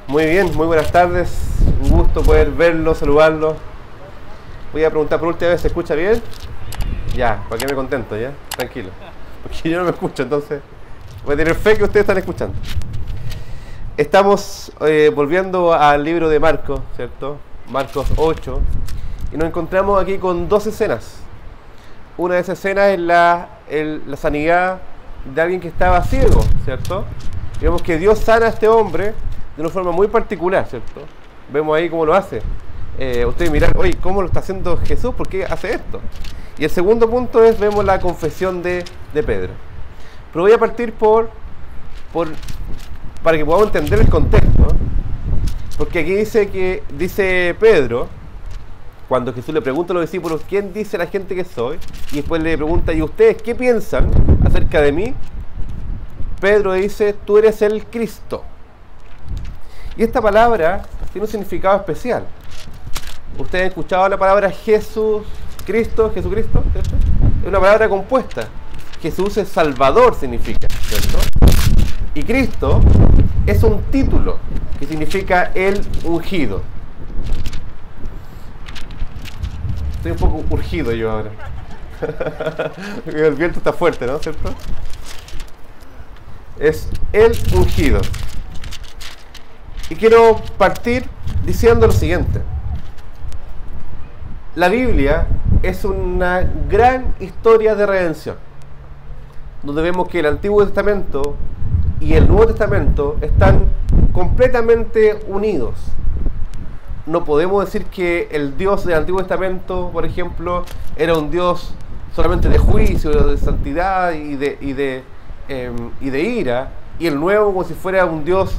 Muy bien, muy buenas tardes. Un gusto poder verlo, saludarlo. Voy a preguntar por última vez, ¿se escucha bien? Ya, para que me contento, ya, tranquilo. Porque yo no me escucho, entonces voy a tener fe que ustedes están escuchando. Estamos volviendo al libro de Marcos, ¿cierto? Marcos 8. Y nos encontramos aquí con dos escenas. Una de esas escenas es la sanidad de alguien que estaba ciego, ¿cierto? Y vemos que Dios sana a este hombre de una forma muy particular, ¿cierto? Vemos ahí cómo lo hace. Ustedes miran, oye, ¿cómo lo está haciendo Jesús? ¿Por qué hace esto? Y el segundo punto es, vemos la confesión de Pedro. Pero voy a partir para que podamos entender el contexto, ¿no? Porque aquí dice Pedro, cuando Jesús le pregunta a los discípulos, ¿quién dice la gente que soy? Y después le pregunta, ¿y ustedes qué piensan acerca de mí? Pedro dice, tú eres el Cristo. Y esta palabra tiene un significado especial. Ustedes han escuchado la palabra Jesucristo, ¿cierto? Es una palabra compuesta. Jesús es Salvador, significa, ¿cierto? Y Cristo es un título que significa el ungido. Estoy un poco urgido yo ahora. El viento está fuerte, ¿no? ¿Cierto? Es el ungido. Y quiero partir diciendo lo siguiente. La Biblia es una gran historia de redención, donde vemos que el Antiguo Testamento y el Nuevo Testamento están completamente unidos. No podemos decir que el Dios del Antiguo Testamento, por ejemplo, era un Dios solamente de juicio, de santidad y de ira, y el Nuevo como si fuera un Dios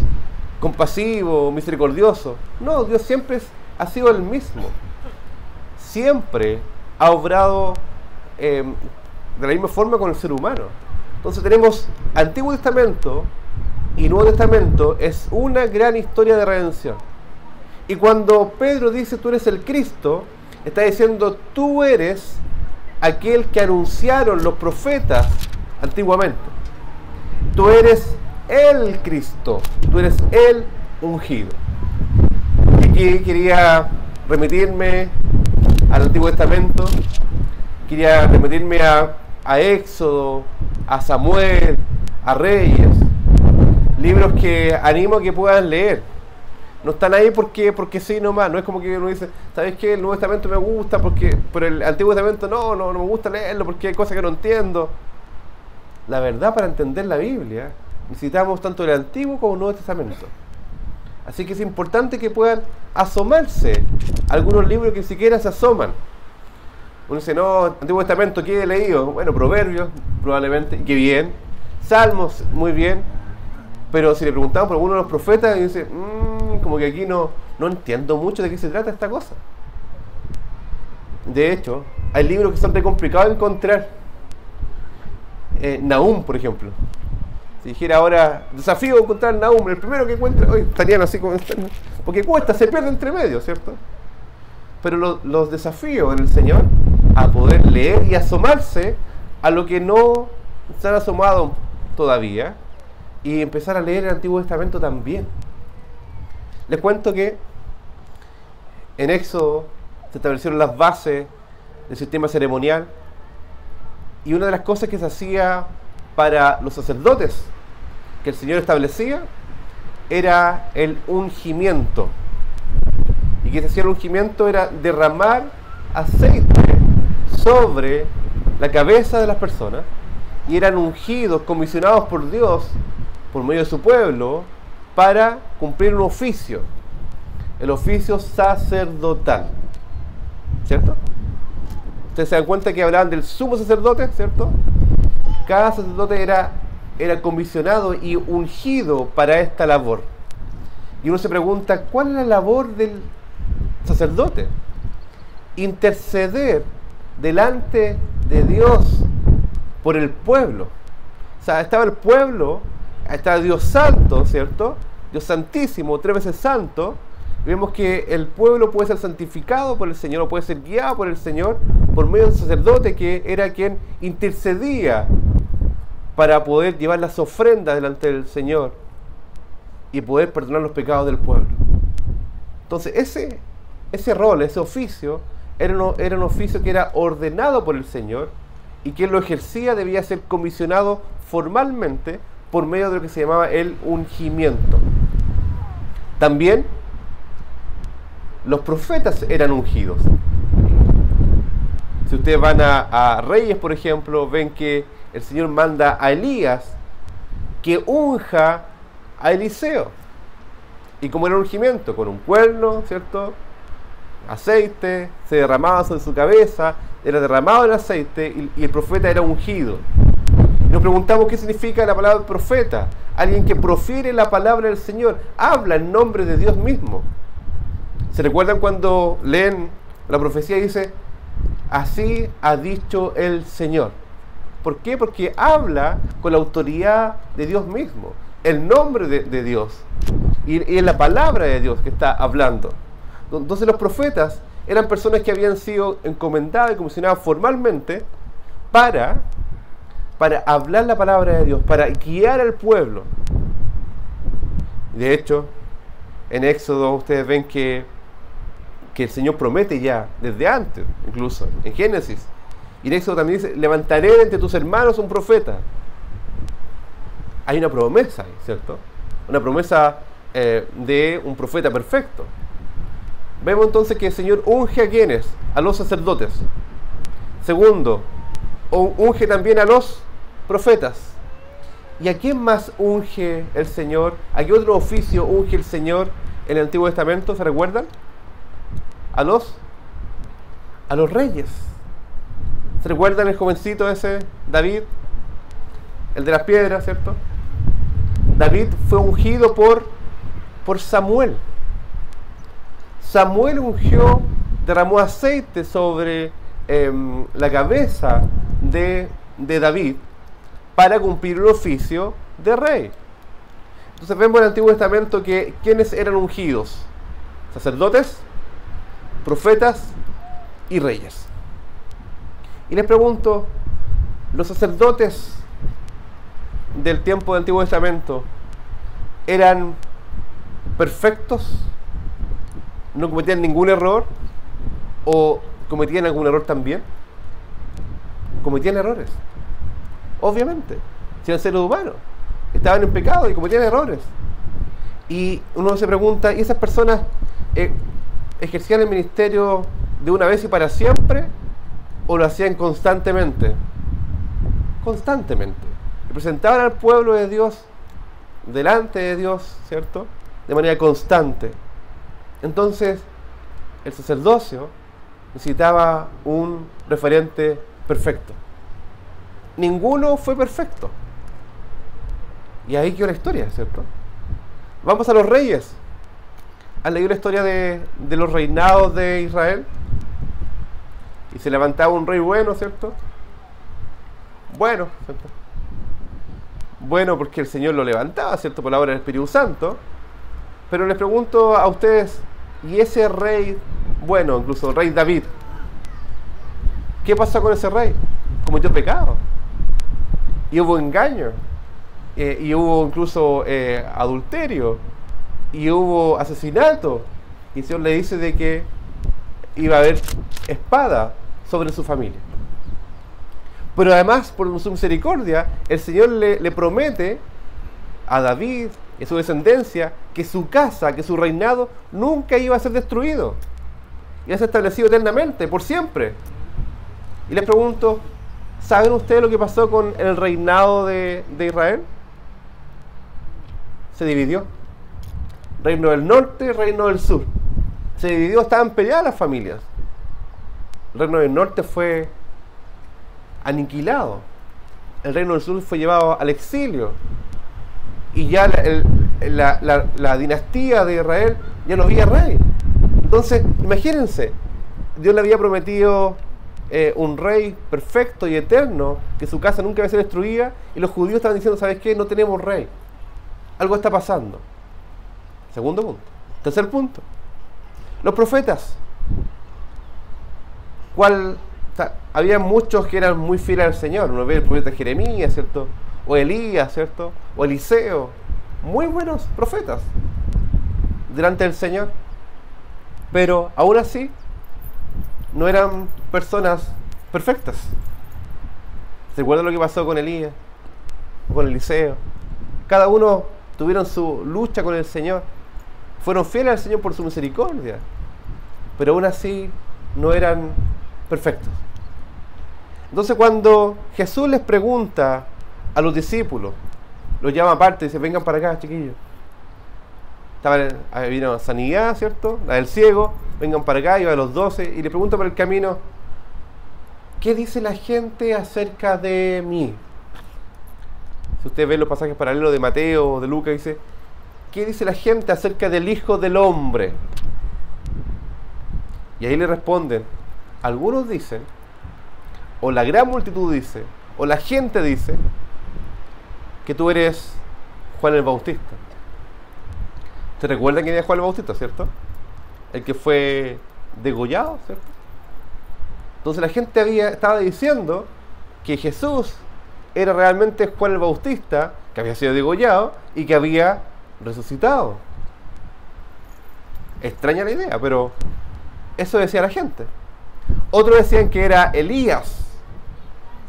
compasivo, misericordioso. No, Dios siempre ha sido el mismo. Siempre ha obrado de la misma forma con el ser humano. Entonces tenemos Antiguo Testamento y Nuevo Testamento, es una gran historia de redención. Y cuando Pedro dice tú eres el Cristo, está diciendo tú eres aquel que anunciaron los profetas antiguamente. Tú eres el Cristo, tú eres el ungido. Y aquí quería remitirme al Antiguo Testamento, quería remitirme a Éxodo, a Samuel, a Reyes, libros que animo a que puedan leer. No están ahí porque sí nomás, no es como que uno dice, ¿sabes qué? El Nuevo Testamento me gusta, pero el Antiguo Testamento no me gusta leerlo porque hay cosas que no entiendo. La verdad, para entender la Biblia, necesitamos tanto el Antiguo como el Nuevo Testamento. Así que es importante que puedan asomarse a algunos libros que ni siquiera se asoman. Uno dice, no, Antiguo Testamento, ¿qué he leído? Bueno, Proverbios, probablemente, qué bien. Salmos, muy bien. Pero si le preguntamos por alguno de los profetas, y dice, como que aquí no entiendo mucho de qué se trata esta cosa. De hecho, hay libros que son re complicados de encontrar. Nahum, por ejemplo. Si dijera ahora, desafío a encontrar Nahum, el primero que encuentre, hoy estarían así como están, porque cuesta, se pierde entre medio, ¿cierto? Pero los desafíos en el Señor a poder leer y asomarse a lo que no se han asomado todavía y empezar a leer el Antiguo Testamento también. Les cuento que en Éxodo se establecieron las bases del sistema ceremonial y una de las cosas que se hacía para los sacerdotes que el Señor establecía era el ungimiento. Y que se hacía el ungimiento era derramar aceite sobre la cabeza de las personas y eran ungidos, comisionados por Dios por medio de su pueblo para cumplir un oficio, el oficio sacerdotal, ¿cierto? Ustedes se dan cuenta que hablaban del sumo sacerdote, ¿cierto? Cada sacerdote era comisionado y ungido para esta labor. Y uno se pregunta, ¿cuál es la labor del sacerdote? Interceder delante de Dios por el pueblo. O sea, estaba el pueblo, estaba Dios santo, ¿cierto? Dios santísimo, 3 veces santo. Y vemos que el pueblo puede ser santificado por el Señor, o puede ser guiado por el Señor por medio del sacerdote, que era quien intercedía para poder llevar las ofrendas delante del Señor. y poder perdonar los pecados del pueblo. Entonces ese rol, ese oficio, era un oficio que era ordenado por el Señor, y quien lo ejercía debía ser comisionado formalmente por medio de lo que se llamaba el ungimiento. También los profetas eran ungidos. Si ustedes van a Reyes, por ejemplo, ven que el Señor manda a Elías que unja a Eliseo. ¿Y cómo era el ungimiento? Con un cuerno, ¿cierto? Aceite, se derramaba sobre su cabeza, era derramado el aceite y el profeta era ungido. Y nos preguntamos qué significa la palabra profeta. Alguien que profiere la palabra del Señor, habla en nombre de Dios mismo. ¿Se recuerdan cuando leen la profecía y dice, así ha dicho el Señor? ¿Por qué? Porque habla con la autoridad de Dios mismo, el nombre de Dios. Y es la palabra de Dios que está hablando. Entonces los profetas eran personas que habían sido encomendadas y comisionadas formalmente para hablar la palabra de Dios, para guiar al pueblo. De hecho, en Éxodo ustedes ven que el Señor promete ya, desde antes, incluso, en Génesis. Y en Éxodo también dice, levantaré de entre tus hermanos un profeta. Hay una promesa ahí, ¿cierto? Una promesa de un profeta perfecto. Vemos entonces que el Señor unge a quienes, a los sacerdotes. Segundo, unge también a los profetas. ¿Y a quién más unge el Señor? ¿A qué otro oficio unge el Señor en el Antiguo Testamento? ¿Se recuerdan? A los reyes. ¿Se recuerdan el jovencito ese, David? El de las piedras, ¿cierto? David fue ungido por Samuel. Samuel ungió, derramó aceite sobre la cabeza de David para cumplir el oficio de rey. Entonces vemos en el Antiguo Testamento que ¿quiénes eran ungidos? Sacerdotes, profetas y reyes. Y les pregunto, ¿los sacerdotes del tiempo del Antiguo Testamento eran perfectos? ¿No cometían ningún error? ¿O cometían algún error también? Cometían errores, obviamente, si eran seres humanos, estaban en pecado y cometían errores. Y uno se pregunta, ¿y esas personas ejercían el ministerio de una vez y para siempre? ¿O lo hacían constantemente? Constantemente. Representaban al pueblo de Dios delante de Dios, ¿cierto? De manera constante. Entonces, el sacerdocio necesitaba un referente perfecto. Ninguno fue perfecto. Y ahí quedó la historia, ¿cierto? Vamos a los reyes. ¿Han leído la historia de los reinados de Israel? Y se levantaba un rey bueno, ¿cierto? Bueno, ¿cierto? Bueno, porque el Señor lo levantaba, ¿cierto? Por la obra del Espíritu Santo. Pero les pregunto a ustedes, ¿y ese rey, bueno, incluso el rey David, qué pasó con ese rey? Cometió pecado. Y hubo engaño. Y hubo incluso adulterio. Y hubo asesinato. Y el Señor le dice de que iba a haber espada sobre su familia. Pero además, por su misericordia, el Señor le promete a David y a su descendencia que su casa, que su reinado nunca iba a ser destruido. Iba a ser establecido eternamente, por siempre. Y les pregunto, ¿saben ustedes lo que pasó con el reinado de Israel? Se dividió. Reino del norte, reino del sur. Se dividió, estaban peleadas las familias. El reino del norte fue aniquilado. El reino del sur fue llevado al exilio. Y ya la dinastía de Israel ya no había rey. Entonces, imagínense, Dios le había prometido un rey perfecto y eterno, que su casa nunca iba a ser destruida, y los judíos estaban diciendo, ¿sabes qué? No tenemos rey. Algo está pasando. Segundo punto. Tercer punto. Los profetas. Había muchos que eran muy fieles al Señor. Uno ve el profeta Jeremías, ¿cierto? O Elías, ¿cierto? O Eliseo. muy buenos profetas delante del Señor, pero aún así no eran personas perfectas. ¿Se acuerdan lo que pasó con Elías o con Eliseo? Cada uno tuvieron su lucha con el Señor, fueron fieles al Señor por su misericordia, pero aún así no eran perfectos. Entonces, cuando Jesús les pregunta a los discípulos, los llama aparte y dice: vengan para acá, chiquillos. Vino sanidad, ¿cierto? La del ciego, vengan para acá, iba a los 12 y le pregunta por el camino: ¿qué dice la gente acerca de mí? Si ustedes ven los pasajes paralelos de Mateo o de Lucas, dice: ¿qué dice la gente acerca del Hijo del Hombre? Y ahí le responden: algunos dicen, o la gran multitud dice, o la gente dice, que tú eres Juan el Bautista. ¿Se recuerdan quién era Juan el Bautista, cierto? El que fue degollado, ¿cierto? Entonces la gente estaba diciendo que Jesús era realmente Juan el Bautista, que había sido degollado y que había resucitado. Extraña la idea, pero eso decía la gente. Otros decían que era Elías.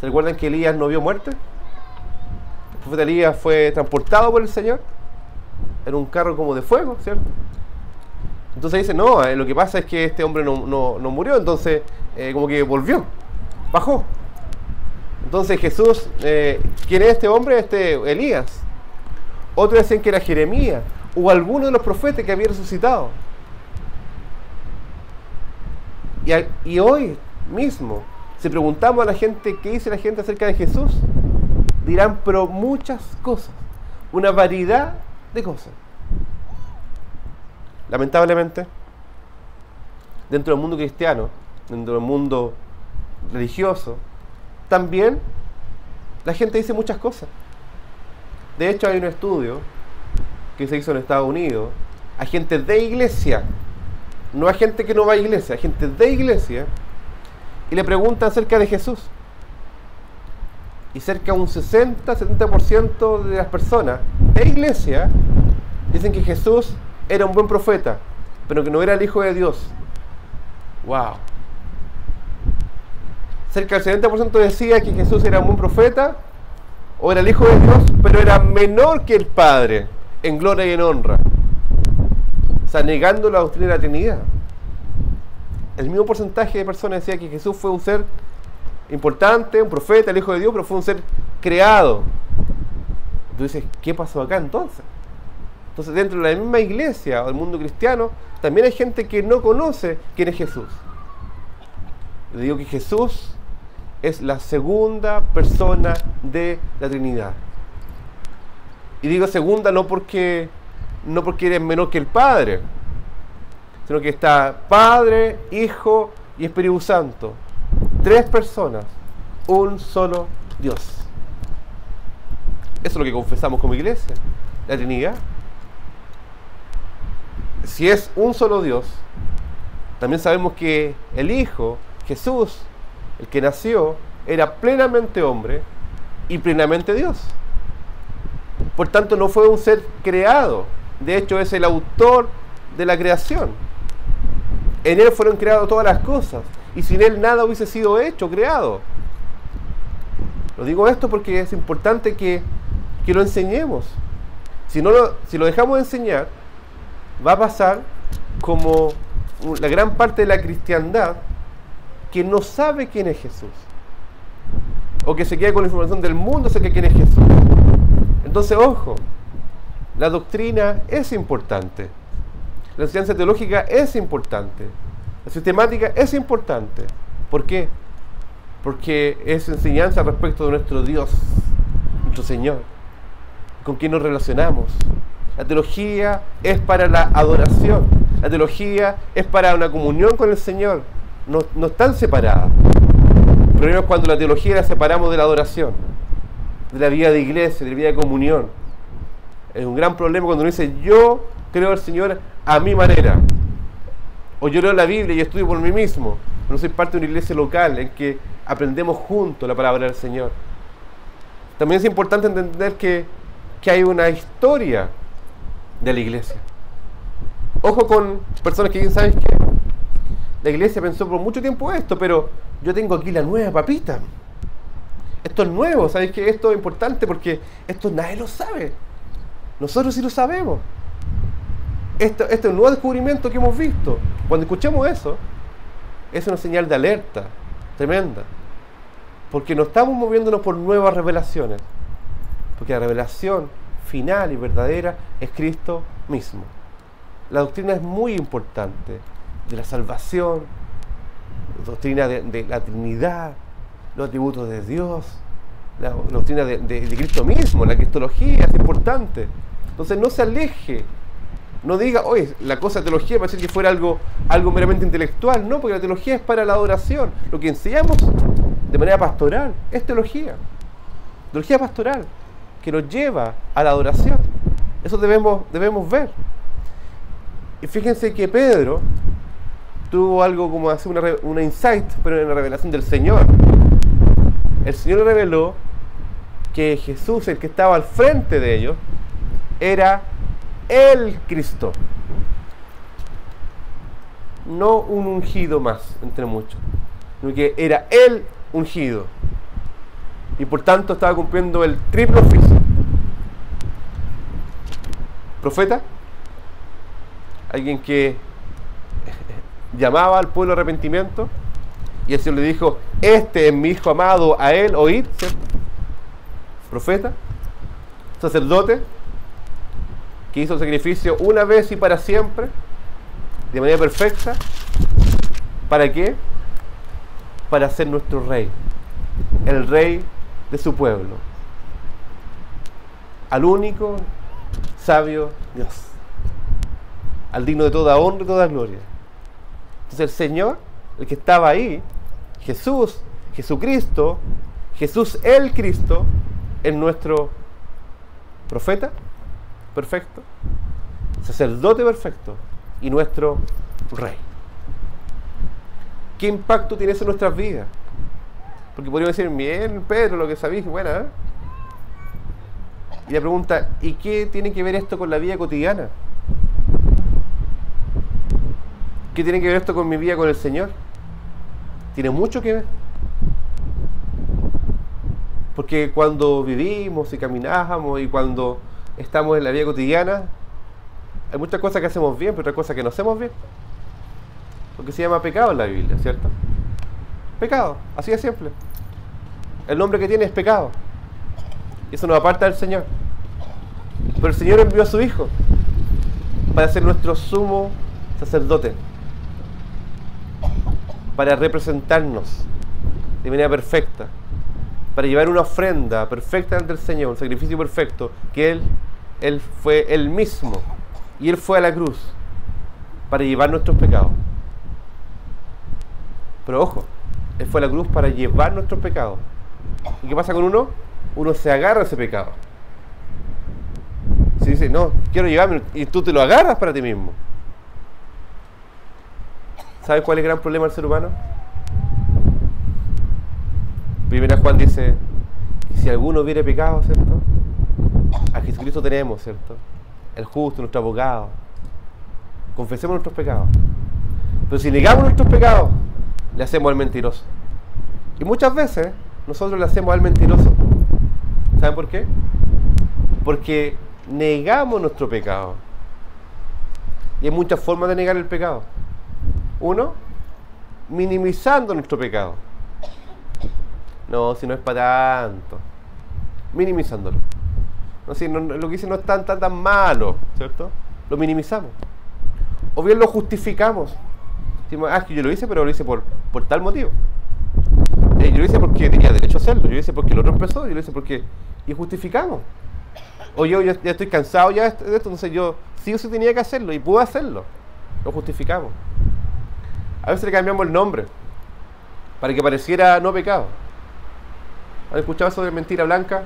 ¿Se recuerdan que Elías no vio muerte? El profeta Elías fue transportado por el Señor en un carro como de fuego, ¿cierto? Entonces dice: no, lo que pasa es que este hombre no murió, entonces como que volvió, bajó. Entonces Jesús, ¿quién es este hombre? Elías. Otros decían que era Jeremías o alguno de los profetas que había resucitado. Y hoy mismo, si preguntamos a la gente qué dice la gente acerca de Jesús, dirán pero muchas cosas, una variedad de cosas. Lamentablemente, dentro del mundo cristiano, dentro del mundo religioso, también la gente dice muchas cosas. De hecho, hay un estudio que se hizo en Estados Unidos a gente de iglesia, no a gente que no va a iglesia, a gente de iglesia, y le preguntan acerca de Jesús. Y cerca de un 60-70% de las personas de iglesia dicen que Jesús era un buen profeta, pero que no era el Hijo de Dios. ¡Wow! Cerca del 70% decía que Jesús era un buen profeta o era el Hijo de Dios, pero era menor que el Padre en gloria y en honra. O sea, negando la doctrina de la Trinidad. El mismo porcentaje de personas decía que Jesús fue un ser importante, un profeta, el Hijo de Dios, pero fue un ser creado. Entonces, ¿qué pasó acá entonces? Entonces, dentro de la misma iglesia o del mundo cristiano, también hay gente que no conoce quién es Jesús. Le digo que Jesús es la segunda persona de la Trinidad. Y digo segunda no porque eres menor que el Padre, sino que está Padre, Hijo y Espíritu Santo. 3 personas, un solo Dios. Eso es lo que confesamos como iglesia, la Trinidad. Si es un solo Dios, también sabemos que el Hijo, Jesús, el que nació, era plenamente hombre y plenamente Dios. Por tanto, no fue un ser creado. De hecho, es el autor de la creación. En Él fueron creadas todas las cosas. Y sin Él nada hubiese sido hecho, creado. Lo digo esto porque es importante que lo enseñemos. Si lo dejamos de enseñar, va a pasar como la gran parte de la cristiandad que no sabe quién es Jesús. O que se queda con la información del mundo acerca de quién es Jesús. Entonces, ojo, la doctrina es importante. La enseñanza teológica es importante. La sistemática es importante. ¿Por qué? Porque es enseñanza respecto de nuestro Dios, nuestro Señor, con quien nos relacionamos. La teología es para la adoración. La teología es para una comunión con el Señor. No están separadas. El problema es cuando la teología la separamos de la adoración, de la vida de iglesia, de la vida de comunión. Es un gran problema cuando uno dice: yo creo al Señor a mi manera, o yo leo la Biblia y estudio por mí mismo. No soy parte de una iglesia local en que aprendemos juntos la palabra del Señor. También es importante entender que hay una historia de la iglesia. Ojo con personas que dicen, ¿sabes qué? La iglesia pensó por mucho tiempo esto, pero yo tengo aquí la nueva papita. Esto es nuevo, ¿sabes qué? Esto es importante porque esto nadie lo sabe. Nosotros sí lo sabemos. Esto es un nuevo descubrimiento que hemos visto. Cuando escuchemos eso, es una señal de alerta tremenda. Porque no estamos moviéndonos por nuevas revelaciones. Porque la revelación final y verdadera es Cristo mismo. La doctrina es muy importante. De la salvación, la doctrina de la Trinidad, los atributos de Dios, la doctrina de Cristo mismo, la cristología es importante. Entonces no se aleje. No diga, oye, la cosa de teología parece que fuera algo meramente intelectual. No, porque la teología es para la adoración. Lo que enseñamos de manera pastoral es teología. Teología pastoral, que nos lleva a la adoración. Eso debemos ver. Y fíjense que Pedro tuvo algo como hacer una insight, pero en la revelación del Señor. El Señor le reveló que Jesús, el que estaba al frente de ellos, era el Cristo, no un ungido más entre muchos, sino que era el ungido, y por tanto estaba cumpliendo el triple oficio: profeta, alguien que llamaba al pueblo al arrepentimiento, y el Señor le dijo, este es mi hijo amado, a él oíd, ¿cierto? Profeta, sacerdote, que hizo el sacrificio una vez y para siempre, de manera perfecta. ¿Para qué? Para ser nuestro rey, el rey de su pueblo, al único sabio Dios, al digno de toda honra y toda gloria. Entonces el Señor, el que estaba ahí, Jesús, Jesucristo, Jesús el Cristo, es nuestro profeta perfecto, sacerdote perfecto y nuestro rey. ¿Qué impacto tiene eso en nuestras vidas? Porque podríamos decir, bien, Pedro, lo que sabéis, buena, ¿eh? Y la pregunta, ¿y qué tiene que ver esto con la vida cotidiana? ¿Qué tiene que ver esto con mi vida con el Señor? Tiene mucho que ver. Porque cuando vivimos y caminamos y cuando estamos en la vida cotidiana, hay muchas cosas que hacemos bien, pero otras cosas que no hacemos bien. Porque se llama pecado en la Biblia, ¿cierto? Pecado, así de simple. El nombre que tiene es pecado. Y eso nos aparta del Señor. Pero el Señor envió a su Hijo para ser nuestro sumo sacerdote, para representarnos de manera perfecta, para llevar una ofrenda perfecta ante el Señor, un sacrificio perfecto, que Él fue Él mismo, y Él fue a la cruz para llevar nuestros pecados. Pero ojo, Él fue a la cruz para llevar nuestros pecados. ¿Y qué pasa con uno? Uno se agarra a ese pecado. Si dice, no, quiero llevarme, y tú te lo agarras para ti mismo. ¿Sabes cuál es el gran problema del ser humano? Primera Juan dice, si alguno hubiere pecado, ¿cierto? A Jesucristo tenemos, ¿cierto? El justo, nuestro abogado. Confesemos nuestros pecados. Pero si negamos nuestros pecados, le hacemos al mentiroso. Y muchas veces nosotros le hacemos al mentiroso. ¿Saben por qué? Porque negamos nuestro pecado. Y hay muchas formas de negar el pecado. Uno, minimizando nuestro pecado. No, si no es para tanto. Minimizándolo. No, si no, lo que dice no es tan malo, ¿cierto? Lo minimizamos. O bien lo justificamos. Decimos, que yo lo hice, pero lo hice por tal motivo. Yo lo hice porque tenía derecho a hacerlo. Yo lo hice porque el otro empezó. Yo lo hice porque... Y justificamos. O yo ya estoy cansado ya de esto, entonces yo sí o sí tenía que hacerlo y pude hacerlo. Lo justificamos. A veces le cambiamos el nombre para que pareciera no pecado. ¿Han escuchado eso de mentira blanca?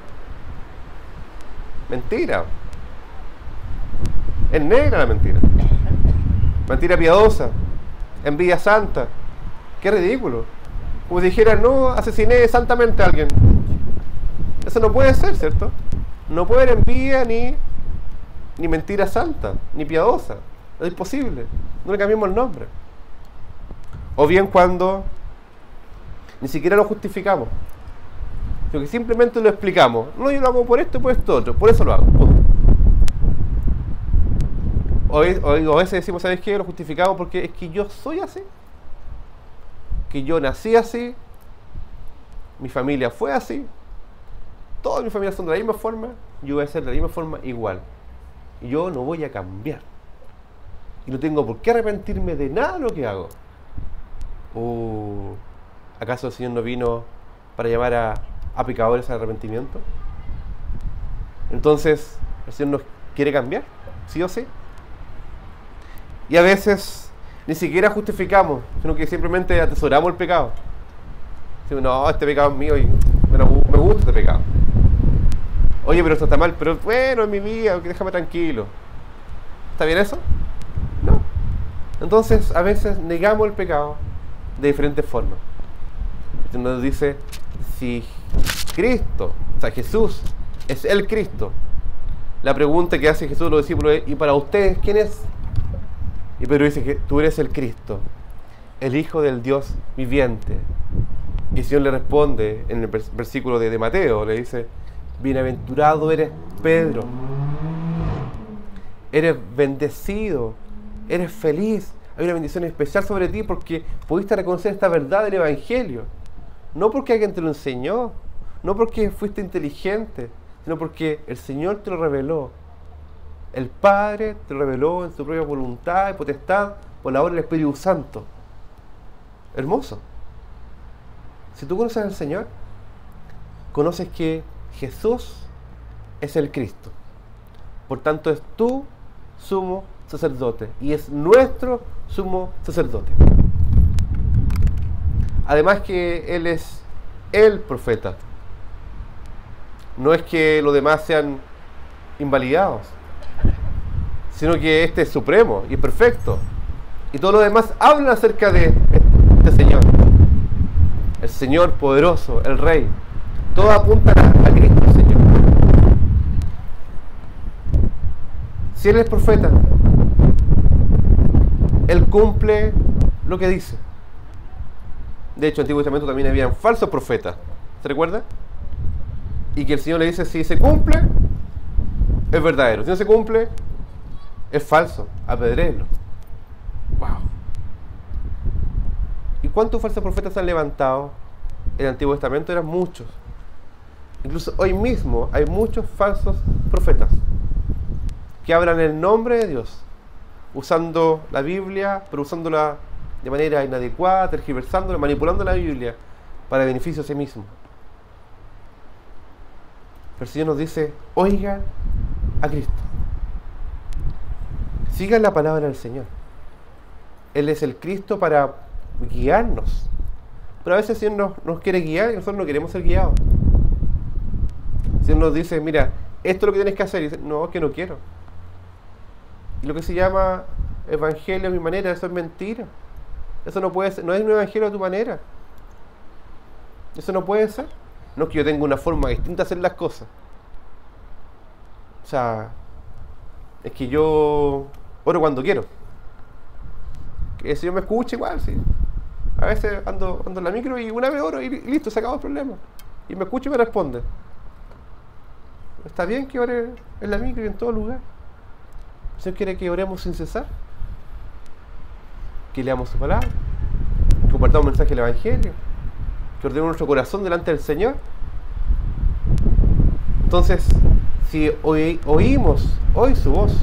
Mentira. Es negra la mentira. Mentira piadosa. Envidia santa. Qué ridículo. Como si dijera, no, asesiné santamente a alguien. Eso no puede ser, ¿cierto? No puede haber envidia ni ni mentira santa, ni piadosa. Es imposible. No le cambiemos el nombre. O bien cuando ni siquiera lo justificamos, sino que simplemente lo explicamos. No, yo lo hago por esto y por esto otro, por eso lo hago. Punto. O a veces decimos, ¿sabes qué? Lo justificamos porque es que yo soy así, que yo nací así, mi familia fue así, todas mis familias son de la misma forma, yo voy a ser de la misma forma igual. Y yo no voy a cambiar. Y no tengo por qué arrepentirme de nada de lo que hago. ¿Acaso el Señor no vino para llamar a pecadores al arrepentimiento? Entonces, ¿el Señor nos quiere cambiar? ¿Sí o sí? Y a veces ni siquiera justificamos, sino que simplemente atesoramos el pecado. Decimos, no, este pecado es mío y me gusta este pecado. Oye, pero esto está mal, pero bueno, es mi vida, déjame tranquilo. ¿Está bien eso? No. Entonces, a veces negamos el pecado de diferentes formas. Nos dice, si Cristo, o sea, Jesús es el Cristo, la pregunta que hace Jesús a los discípulos es, ¿y para ustedes quién es? Y Pedro dice que tú eres el Cristo, el Hijo del Dios viviente. Y el Señor le responde en el versículo de Mateo, le dice, bienaventurado eres Pedro, eres bendecido, eres feliz, hay una bendición especial sobre ti porque pudiste reconocer esta verdad del Evangelio, no porque alguien te lo enseñó, no porque fuiste inteligente, sino porque el Señor te lo reveló. El Padre te lo reveló en su propia voluntad y potestad por la obra del Espíritu Santo. Hermoso. Si tú conoces al Señor, conoces que Jesús es el Cristo. Por tanto, es tu sumo sacerdote y es nuestro sumo sacerdote. Además que Él es el profeta. No es que los demás sean invalidados, sino que este es supremo y es perfecto. Y todos los demás hablan acerca de este Señor. El Señor poderoso, el Rey. Todos apuntan a Cristo, el Señor. Si Él es profeta, Él cumple lo que dice. De hecho, en el Antiguo Testamento también habían falsos profetas. ¿Se recuerda? Y que el Señor le dice, si se cumple, es verdadero. Si no se cumple, es falso. Apedréenlo. Wow. ¿Y cuántos falsos profetas se han levantado en el Antiguo Testamento? Eran muchos. Incluso hoy mismo hay muchos falsos profetas que hablan el nombre de Dios, usando la Biblia, pero usándola de manera inadecuada, tergiversándola, manipulando la Biblia para beneficio a sí mismo. Pero el Señor nos dice, oigan a Cristo. Sigan la palabra del Señor. Él es el Cristo para guiarnos. Pero a veces el Señor nos quiere guiar y nosotros no queremos ser guiados. El Señor nos dice, mira, esto es lo que tienes que hacer. Y dice, no, que no quiero. Y lo que se llama evangelio a mi manera, eso es mentira. Eso no puede ser, no es un evangelio a tu manera. Eso no puede ser. No es que yo tenga una forma distinta de hacer las cosas. O sea, es que yo oro cuando quiero. Que el Señor me escuche igual, sí. A veces ando en la micro y una vez oro y listo, se acabó el problema. Y me escucha y me responde. Está bien que ore en la micro y en todo lugar. El Señor quiere que oremos sin cesar. Que leamos su palabra. Que compartamos un mensaje del Evangelio. Que ordenemos nuestro corazón delante del Señor. Entonces, si oímos hoy su voz,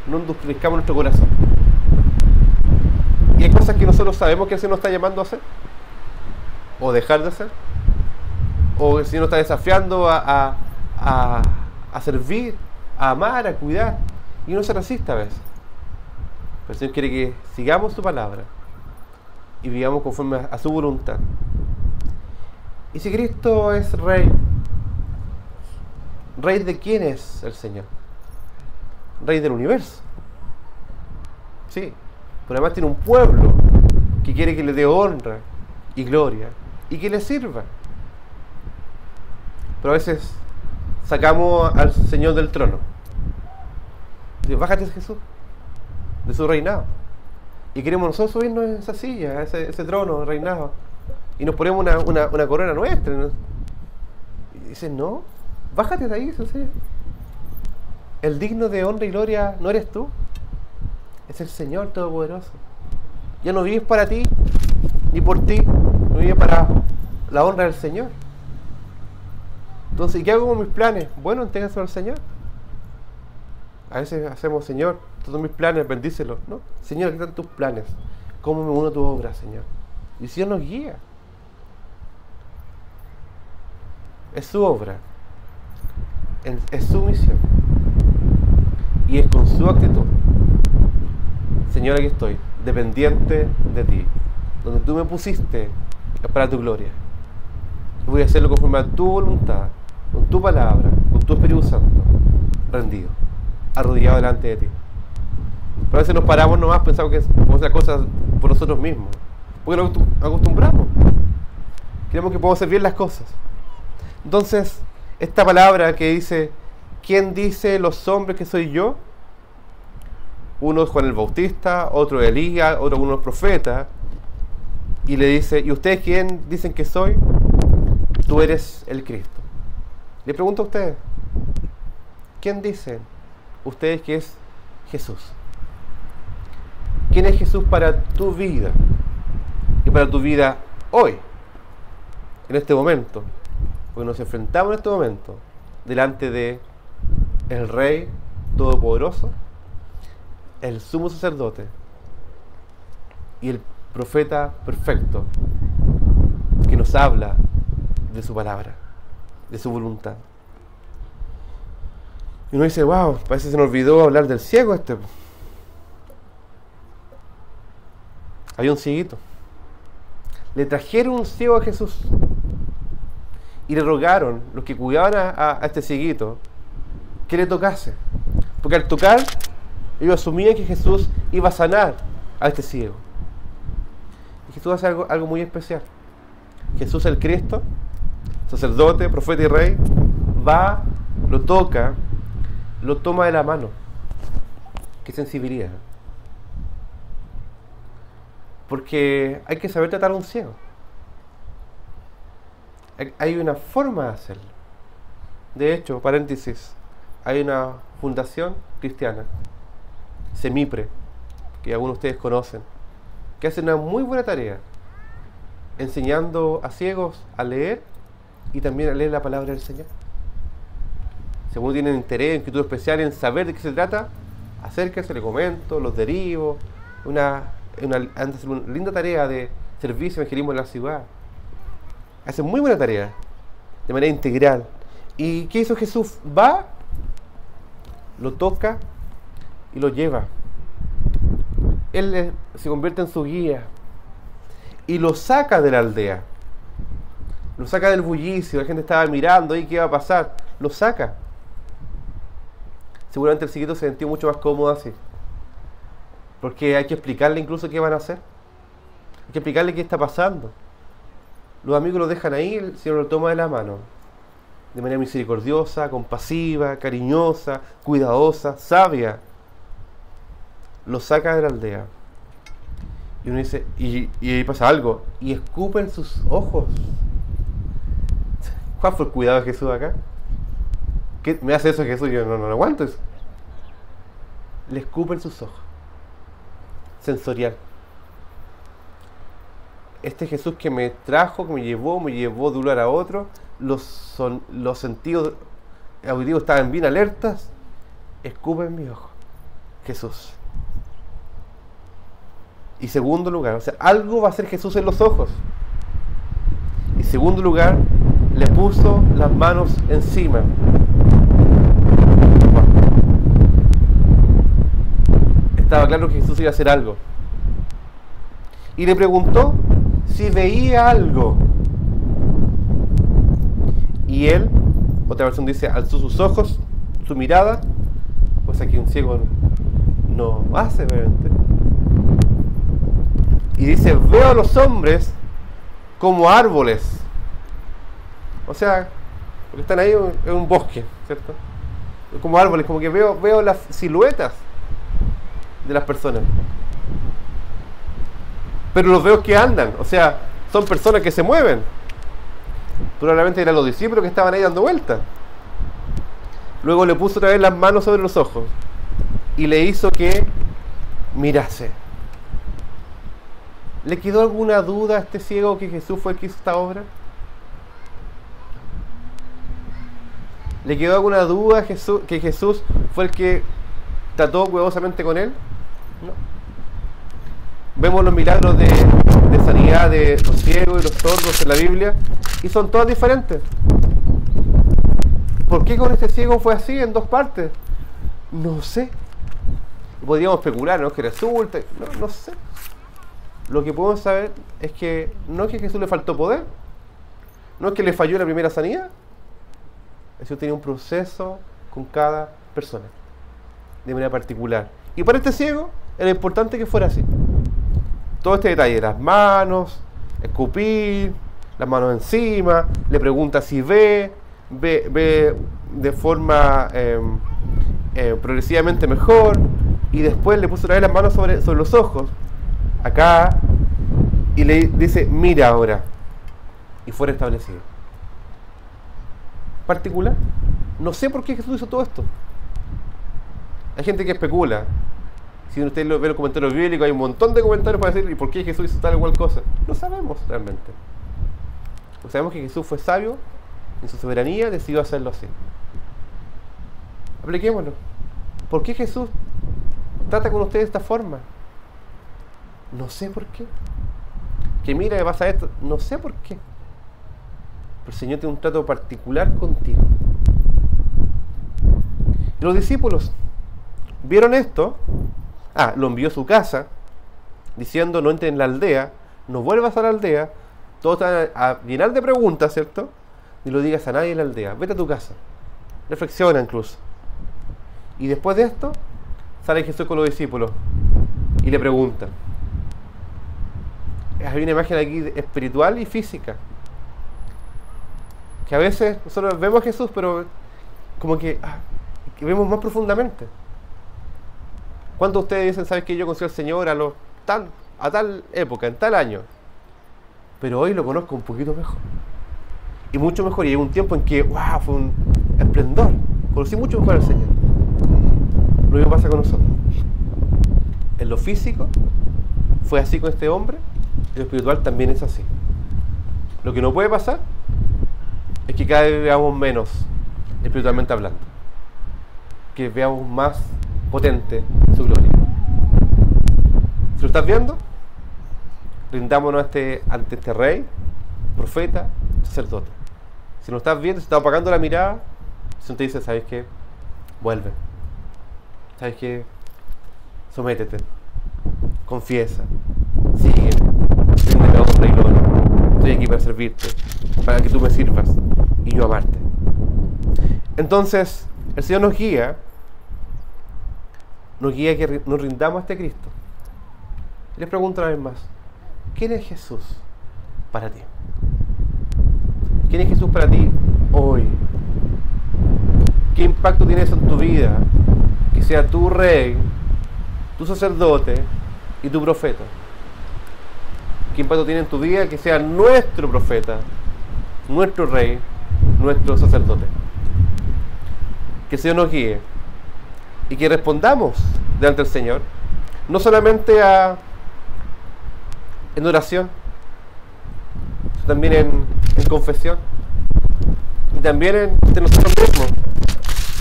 no endurezcamos nuestro corazón. Y hay cosas que nosotros sabemos que el Señor nos está llamando a hacer, o dejar de hacer, o el Señor nos está desafiando a servir, a amar, a cuidar, y uno se resiste a veces. Pero el Señor quiere que sigamos su palabra y vivamos conforme a su voluntad. Y si Cristo es Rey, ¿Rey de quién es el Señor? Rey del universo. Sí, pero además tiene un pueblo que quiere que le dé honra y gloria y que le sirva. Pero a veces sacamos al Señor del trono Dice, bájate, Jesús, de su reinado. Y queremos nosotros subirnos en esa silla, ese trono de reinado. Y nos ponemos una corona nuestra, ¿no? Y dice, no, bájate de ahí, Señor. El digno de honra y gloria no eres tú, es el Señor Todopoderoso. Ya no vives para ti, ni por ti, no vives para la honra del Señor. Entonces, ¿y qué hago con mis planes? Bueno, entrégaselo al Señor. A veces hacemos, Señor, todos mis planes, bendícelos, ¿no? Señor, aquí están tus planes. ¿Cómo me uno a tu obra, Señor? Y el Señor nos guía. Es su obra. Es su misión. Y es con su actitud. Señor, aquí estoy, dependiente de ti. Donde tú me pusiste es para tu gloria. Voy a hacerlo conforme a tu voluntad, con tu palabra, con tu Espíritu Santo, rendido, arrodillado delante de ti. Pero a veces nos paramos nomás pensando que podemos hacer cosas por nosotros mismos, porque nos acostumbramos. Queremos que podamos hacer bien las cosas. Entonces, esta palabra que dice, ¿quién dice los hombres que soy yo? Uno es Juan el Bautista, otro es Elías, otro uno es profeta. Y le dice, ¿y ustedes quién dicen que soy? Tú eres el Cristo. Le pregunto a ustedes, ¿quién dicen ustedes que es Jesús? ¿Quién es Jesús para tu vida? Y para tu vida hoy, en este momento. Porque nos enfrentamos en este momento delante de el Rey Todopoderoso, el Sumo Sacerdote y el Profeta perfecto que nos habla de su palabra, de su voluntad. Y uno dice, wow, parece que se nos olvidó hablar del ciego este. Había un cieguito. Le trajeron un ciego a Jesús y le rogaron los que cuidaban a este cieguito que le tocase, porque al tocar ellos asumían que Jesús iba a sanar a este ciego. Y Jesús hace algo muy especial. Jesús el Cristo, sacerdote, profeta y rey, va, lo toca, lo toma de la mano. Qué sensibilidad. Porque hay que saber tratar a un ciego. Hay una forma de hacerlo. De hecho, paréntesis, hay una fundación cristiana, Semipre, que algunos de ustedes conocen, que hace una muy buena tarea enseñando a ciegos a leer y también a leer la palabra del Señor. Si alguno tiene interés, inquietud especial en saber de qué se trata, acérquense, le comento, los derivo. Una linda tarea de servicio y evangelismo en la ciudad. Hace muy buena tarea, de manera integral. ¿Y qué hizo Jesús? Va, lo toca y lo lleva. Él se convierte en su guía y lo saca de la aldea. Lo saca del bullicio, la gente estaba mirando ahí qué iba a pasar. Lo saca. Seguramente el cieguito se sintió mucho más cómodo así. Porque hay que explicarle incluso qué van a hacer. Hay que explicarle qué está pasando. Los amigos lo dejan ahí, el Señor lo toma de la mano. De manera misericordiosa, compasiva, cariñosa, cuidadosa, sabia. Lo saca de la aldea. Y uno dice, y ahí pasa algo. Y escupen sus ojos. ¿Cuál fue el cuidado de Jesús acá? ¿Qué me hace eso Jesús? Yo no aguanto eso. Le escupen sus ojos. Sensorial. Este Jesús que me trajo, que me llevó de un lugar a otro, los sentidos auditivos estaban bien alertas. Escupen mi ojo. Jesús. Y segundo lugar, o sea, algo va a hacer Jesús en los ojos. Y segundo lugar, le puso las manos encima. Estaba claro que Jesús iba a hacer algo. Y le preguntó si veía algo. Y él, otra versión dice, alzó sus ojos, su mirada, cosa que un ciego no hace realmente. Y dice, veo a los hombres como árboles. O sea, porque están ahí en un bosque, ¿cierto? como árboles, como que veo las siluetas de las personas. Pero los veo que andan, o sea, son personas que se mueven. Probablemente eran los discípulos que estaban ahí dando vueltas. Luego le puso otra vez las manos sobre los ojos y le hizo que mirase. ¿Le quedó alguna duda a este ciego que Jesús fue el que hizo esta obra? ¿Le quedó alguna duda a Jesús, que Jesús fue el que trató cuidadosamente con él? No. Vemos los milagros de sanidad de los ciegos y los sordos en la Biblia y son todas diferentes. ¿Por qué con este ciego fue así en dos partes? No sé. Podríamos especular, ¿no? Que resulta, no sé. Lo que podemos saber es que no es que a Jesús le faltó poder, no es que le falló la primera sanidad. Jesús tenía un proceso con cada persona, de manera particular. Y para este ciego era importante que fuera así. Todo este detalle, las manos, escupir, las manos encima, le pregunta si ve de forma progresivamente mejor, y después le puso otra vez las manos sobre los ojos, acá, y le dice, mira ahora, y fue restablecido. Particular, no sé por qué Jesús hizo todo esto. Hay gente que especula. Si usted ve los comentarios bíblicos, hay un montón de comentarios para decir, ¿y por qué Jesús hizo tal o cual cosa? No sabemos realmente. Pues sabemos que Jesús fue sabio, en su soberanía decidió hacerlo así. Apliquémoslo. ¿Por qué Jesús trata con ustedes de esta forma? No sé por qué. Que mira, me pasa esto. No sé por qué. Pero el Señor tiene un trato particular contigo. Y los discípulos vieron esto. Lo envió a su casa, diciendo, no entres en la aldea, no vuelvas a la aldea. Todos están a llenar de preguntas, ¿cierto? Ni lo digas a nadie en la aldea. Vete a tu casa. Reflexiona incluso. Y después de esto, sale Jesús con los discípulos y le pregunta. Hay una imagen aquí espiritual y física. Que a veces nosotros vemos a Jesús, pero como que vemos más profundamente. ¿Cuántos de ustedes dicen, sabes que yo conocí al Señor a tal época, en tal año? Pero hoy lo conozco un poquito mejor. Y mucho mejor. Y hay un tiempo en que, fue un esplendor. Conocí mucho mejor al Señor. Lo mismo pasa con nosotros. En lo físico, fue así con este hombre. En lo espiritual también es así. Lo que no puede pasar es que cada vez veamos menos, espiritualmente hablando. Que veamos más potente su gloria. Si lo estás viendo, rindámonos ante este rey, profeta, sacerdote. Si no estás viendo, si estás apagando la mirada, si no te dice, ¿sabes qué? Vuelve. ¿Sabes qué? Sométete. Confiesa. Sigue. Rinde la honra y gloria. Estoy aquí para servirte, para que tú me sirvas y yo amarte. Entonces, el Señor nos guía que nos rindamos a este Cristo. Y les pregunto una vez más, ¿quién es Jesús para ti? ¿Quién es Jesús para ti hoy? ¿Qué impacto tiene eso en tu vida? Que sea tu rey, tu sacerdote y tu profeta. ¿Qué impacto tiene en tu vida? Que sea nuestro profeta, nuestro rey, nuestro sacerdote. Que el Señor nos guíe y que respondamos delante del Señor, no solamente en oración, sino también en confesión, y también entre nosotros mismos,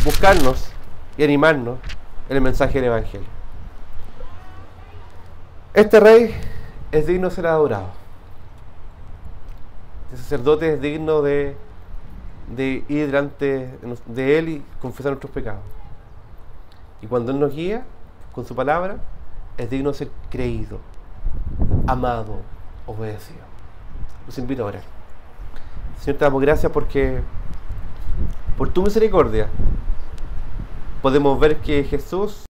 buscarnos y animarnos en el mensaje del Evangelio. Este rey es digno de ser adorado. Este sacerdote es digno de ir delante de Él y confesar nuestros pecados. Y cuando Él nos guía con su palabra, es digno de ser creído, amado, obedecido. Los invito a orar. Señor, te damos gracias porque por tu misericordia podemos ver que Jesús